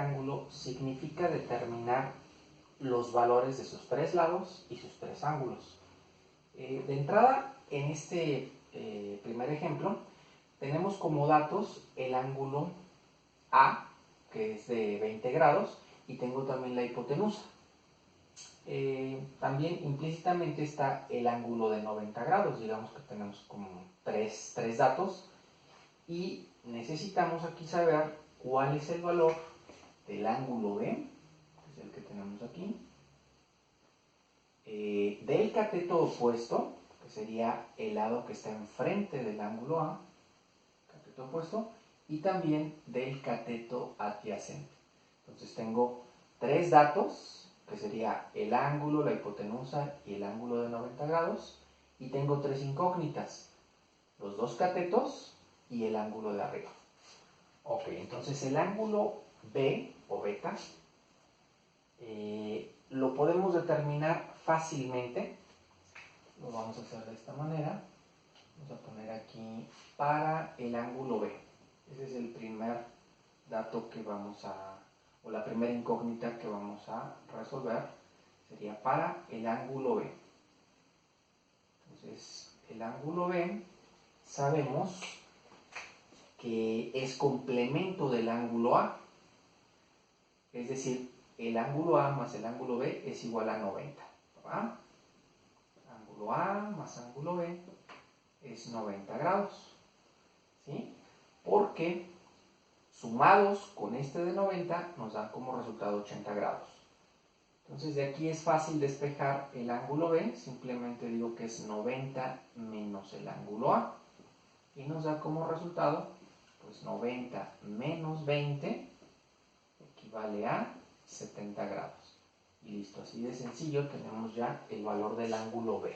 rectángulo significa determinar los valores de sus tres lados y sus tres ángulos. De entrada, en este primer ejemplo, tenemos como datos el ángulo A, que es de 20 grados, y tengo también la hipotenusa. También implícitamente está el ángulo de 90 grados, digamos que tenemos como tres datos, y necesitamos aquí saber cuál es el valor del ángulo B, que es el que tenemos aquí, del cateto opuesto, que sería el lado que está enfrente del ángulo A, cateto opuesto, y también del cateto adyacente. Entonces tengo tres datos, que sería el ángulo, la hipotenusa y el ángulo de 90 grados, y tengo tres incógnitas, los dos catetos y el ángulo de arriba. Ok, entonces el ángulo B o beta lo podemos determinar fácilmente. Lo vamos a hacer de esta manera. Vamos a poner aquí para el ángulo B. Ese es el primer dato que vamos a, o la primera incógnita que vamos a resolver. Sería para el ángulo B. Entonces, el ángulo B sabemos que es complemento del ángulo A. Es decir, el ángulo A más el ángulo B es igual a 90. ¿Verdad? Ángulo A más ángulo B es 90 grados. ¿Sí? Porque sumados con este de 90 nos dan como resultado 80 grados. Entonces de aquí es fácil despejar el ángulo B, simplemente digo que es 90 menos el ángulo A. Y nos da como resultado, pues 90 menos 20 equivale a 70 grados. Y listo, así de sencillo tenemos ya el valor del ángulo B.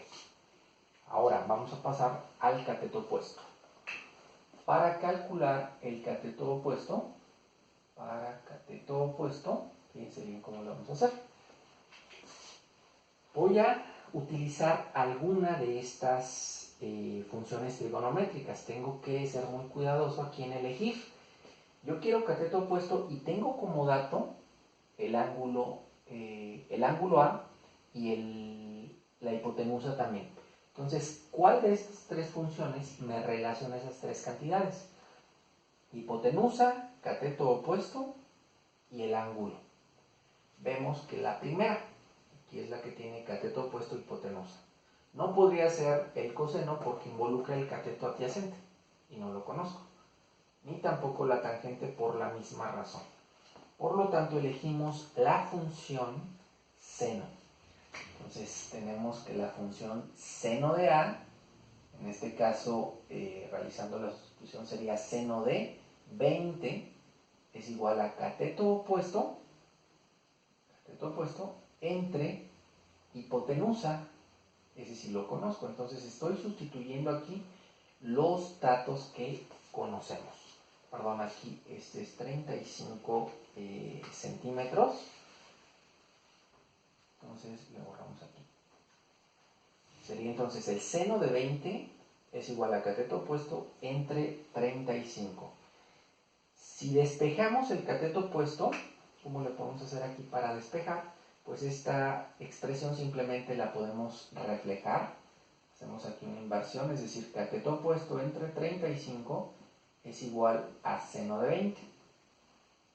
Ahora vamos a pasar al cateto opuesto. Para calcular el cateto opuesto, fíjense bien cómo lo vamos a hacer. Voy a utilizar alguna de estas funciones trigonométricas. Tengo que ser muy cuidadoso aquí en elegir. Yo quiero cateto opuesto y tengo como dato el ángulo A y la hipotenusa también. Entonces, ¿cuál de estas tres funciones me relaciona esas tres cantidades? Hipotenusa, cateto opuesto y el ángulo. Vemos que la primera, aquí es la que tiene cateto opuesto y hipotenusa. No podría ser el coseno porque involucra el cateto adyacente y no lo conozco. Ni tampoco la tangente por la misma razón. Por lo tanto, elegimos la función seno. Entonces, tenemos que la función seno de A, en este caso, realizando la sustitución, sería seno de 20 es igual a cateto opuesto entre hipotenusa, ese sí lo conozco. Entonces, estoy sustituyendo aquí los datos que conocemos. Perdón, aquí este es 35 centímetros. Entonces le borramos aquí. Sería entonces el seno de 20 es igual a cateto opuesto entre 35. Si despejamos el cateto opuesto, ¿cómo le podemos hacer aquí para despejar? Pues esta expresión simplemente la podemos reflejar. Hacemos aquí una inversión, es decir, cateto opuesto entre 35 es igual a seno de 20.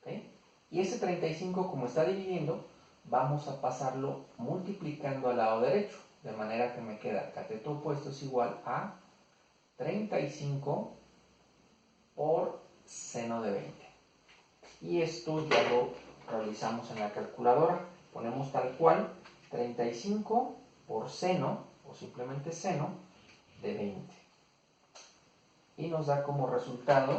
¿Okay? Y ese 35, como está dividiendo, vamos a pasarlo multiplicando al lado derecho, de manera que me queda cateto opuesto es igual a 35 por seno de 20. Y esto ya lo realizamos en la calculadora. Ponemos tal cual 35 por seno, o simplemente seno, de 20. Y nos da como resultado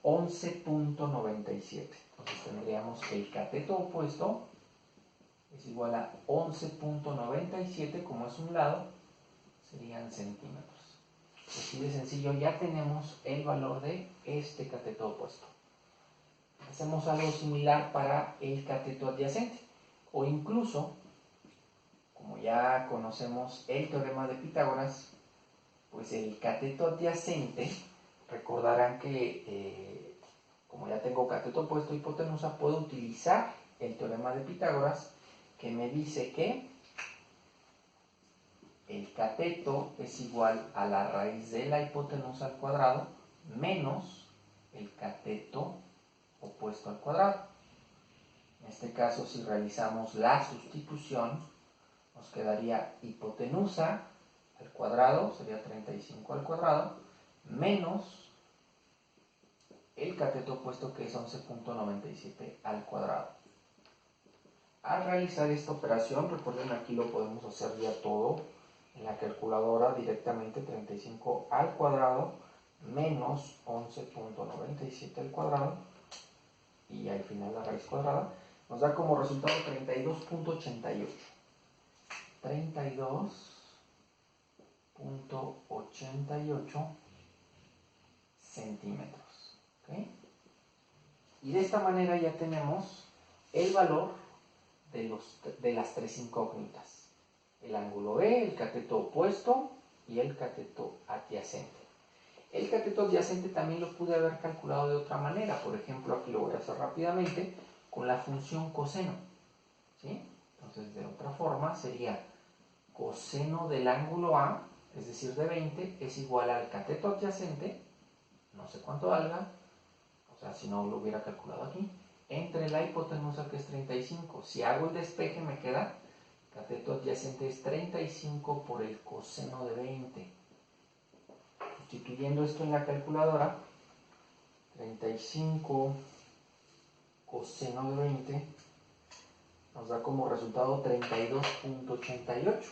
11.97. Entonces tendríamos que el cateto opuesto es igual a 11.97, como es un lado, serían centímetros. Así de sencillo, ya tenemos el valor de este cateto opuesto. Hacemos algo similar para el cateto adyacente, o incluso, como ya conocemos el teorema de Pitágoras, pues el cateto adyacente, recordarán que como ya tengo cateto opuesto e hipotenusa, puedo utilizar el teorema de Pitágoras, que me dice que el cateto es igual a la raíz de la hipotenusa al cuadrado menos el cateto opuesto al cuadrado. En este caso, si realizamos la sustitución, nos quedaría hipotenusa al cuadrado, sería 35 al cuadrado, menos el cateto opuesto, que es 11.97 al cuadrado. Al realizar esta operación, recuerden, aquí lo podemos hacer ya todo en la calculadora directamente. 35 al cuadrado menos 11.97 al cuadrado, y al final la raíz cuadrada, nos da como resultado 32.88. 32.88 centímetros. ¿Okay? Y de esta manera ya tenemos el valor de las tres incógnitas: el ángulo B, el cateto opuesto y el cateto adyacente. El cateto adyacente también lo pude haber calculado de otra manera. Por ejemplo, aquí lo voy a hacer rápidamente con la función coseno, ¿sí? Entonces, de otra forma sería coseno del ángulo A, es decir, de 20, es igual al cateto adyacente, no sé cuánto valga, o sea, si no lo hubiera calculado aquí, entre la hipotenusa, que es 35. Si hago el despeje, me queda cateto adyacente es 35 por el coseno de 20. Sustituyendo esto en la calculadora, 35 coseno de 20 nos da como resultado 32.88.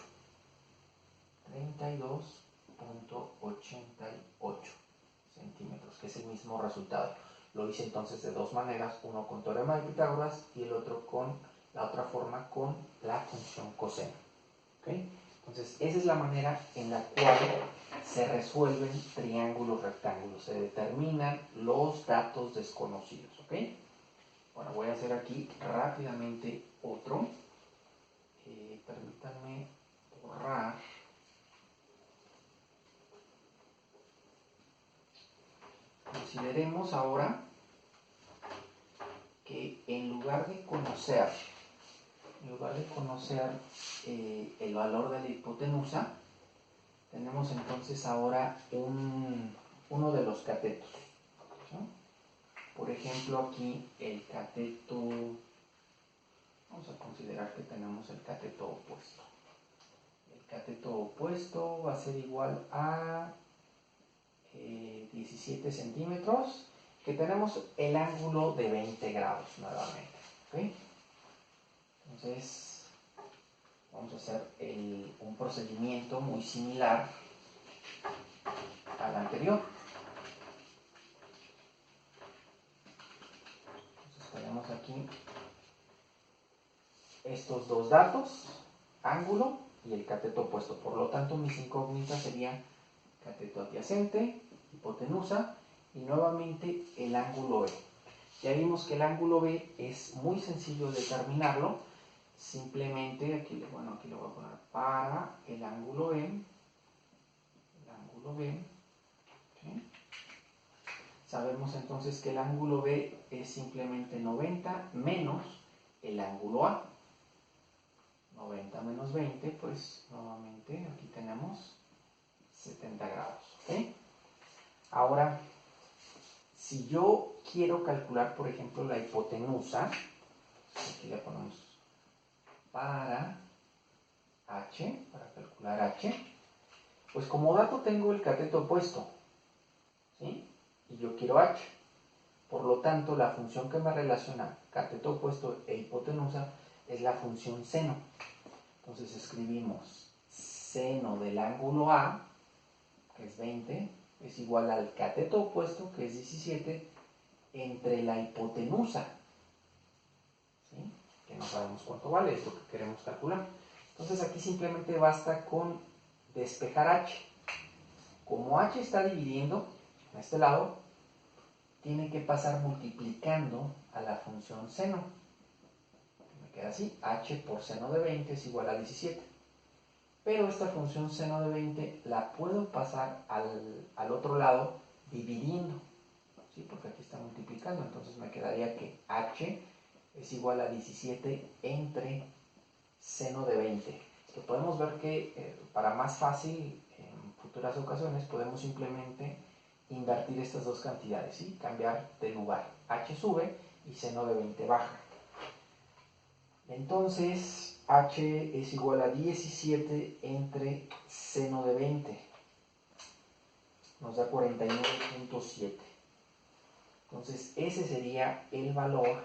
32.88 centímetros, que es el mismo resultado. Lo hice entonces de dos maneras, uno con teorema de Pitágoras y el otro con la otra forma, con la función coseno. ¿Okay? Entonces, esa es la manera en la cual se resuelven triángulos rectángulos, se determinan los datos desconocidos. ¿Okay? Bueno, voy a hacer aquí rápidamente otro. Permítanme borrar. Consideremos ahora que en lugar de conocer el valor de la hipotenusa, tenemos entonces ahora uno de los catetos, ¿sí? Por ejemplo, aquí el cateto, vamos a considerar que tenemos el cateto opuesto. El cateto opuesto va a ser igual a 17 centímetros, que tenemos el ángulo de 20 grados nuevamente. ¿Okay? Entonces, vamos a hacer un procedimiento muy similar al anterior. Entonces, tenemos aquí estos dos datos, ángulo y el cateto opuesto. Por lo tanto, mis incógnitas serían cateto adyacente, hipotenusa y nuevamente el ángulo B. Ya vimos que el ángulo B es muy sencillo determinarlo. Simplemente aquí le voy a poner para el ángulo B. ¿Sí? Sabemos entonces que el ángulo B es simplemente 90 menos el ángulo A. 90 menos 20, pues nuevamente aquí tenemos 70 grados. ¿Okay? Ahora, si yo quiero calcular, por ejemplo, la hipotenusa, aquí le ponemos para H, para calcular H, pues como dato tengo el cateto opuesto, ¿sí? Y yo quiero H. Por lo tanto, la función que me relaciona cateto opuesto e hipotenusa es la función seno. Entonces escribimos seno del ángulo A, que es 20, es igual al cateto opuesto, que es 17, entre la hipotenusa, ¿sí? Que no sabemos cuánto vale, es lo que queremos calcular. Entonces aquí simplemente basta con despejar H. Como H está dividiendo en este lado, tiene que pasar multiplicando a la función seno. Me queda así, H por seno de 20 es igual a 17. Pero esta función seno de 20 la puedo pasar al otro lado dividiendo, ¿sí? Porque aquí está multiplicando, entonces me quedaría que h es igual a 17 entre seno de 20. Que podemos ver que para más fácil, en futuras ocasiones, podemos simplemente invertir estas dos cantidades, ¿sí? Cambiar de lugar. H sube y seno de 20 baja. Entonces, h es igual a 17 entre seno de 20. Nos da 49.7. Entonces, ese sería el valor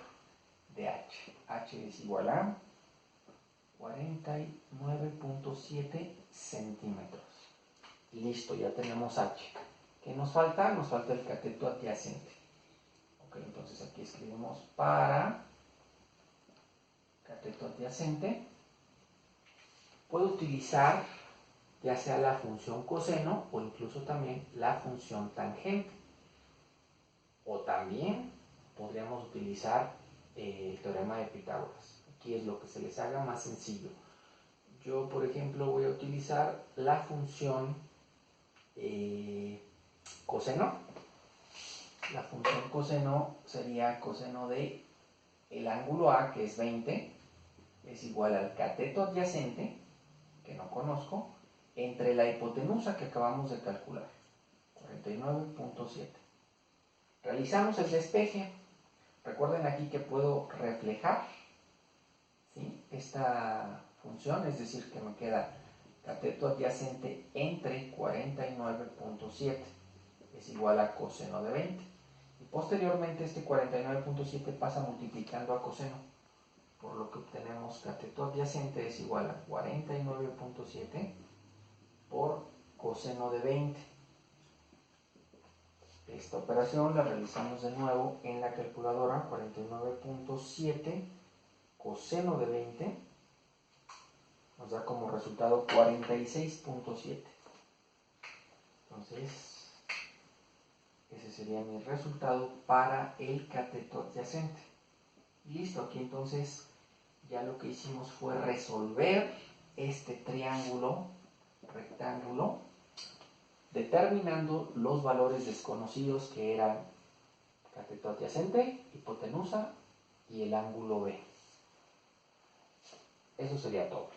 de h. H es igual a 49.7 centímetros. Listo, ya tenemos h. ¿Qué nos falta? Nos falta el cateto adyacente. Ok, entonces aquí escribimos para cateto adyacente. Puedo utilizar ya sea la función coseno o incluso también la función tangente. O también podríamos utilizar el teorema de Pitágoras. Aquí es lo que se les haga más sencillo. Yo, por ejemplo, voy a utilizar la función coseno. La función coseno sería coseno de el ángulo A, que es 20, es igual al cateto adyacente, que no conozco, entre la hipotenusa que acabamos de calcular, 49.7. Realizamos el despeje. Recuerden aquí que puedo reflejar, ¿sí?, esta función, es decir, que me queda cateto adyacente entre 49.7 es igual a coseno de 20. Y posteriormente este 49.7 pasa multiplicando a coseno, por lo que obtenemos cateto adyacente es igual a 49.7 por coseno de 20. Esta operación la realizamos de nuevo en la calculadora. 49.7 coseno de 20 nos da como resultado 46.7. Entonces, ese sería mi resultado para el cateto adyacente. Listo, aquí entonces ya lo que hicimos fue resolver este triángulo rectángulo, determinando los valores desconocidos que eran cateto adyacente, hipotenusa y el ángulo B. Eso sería todo.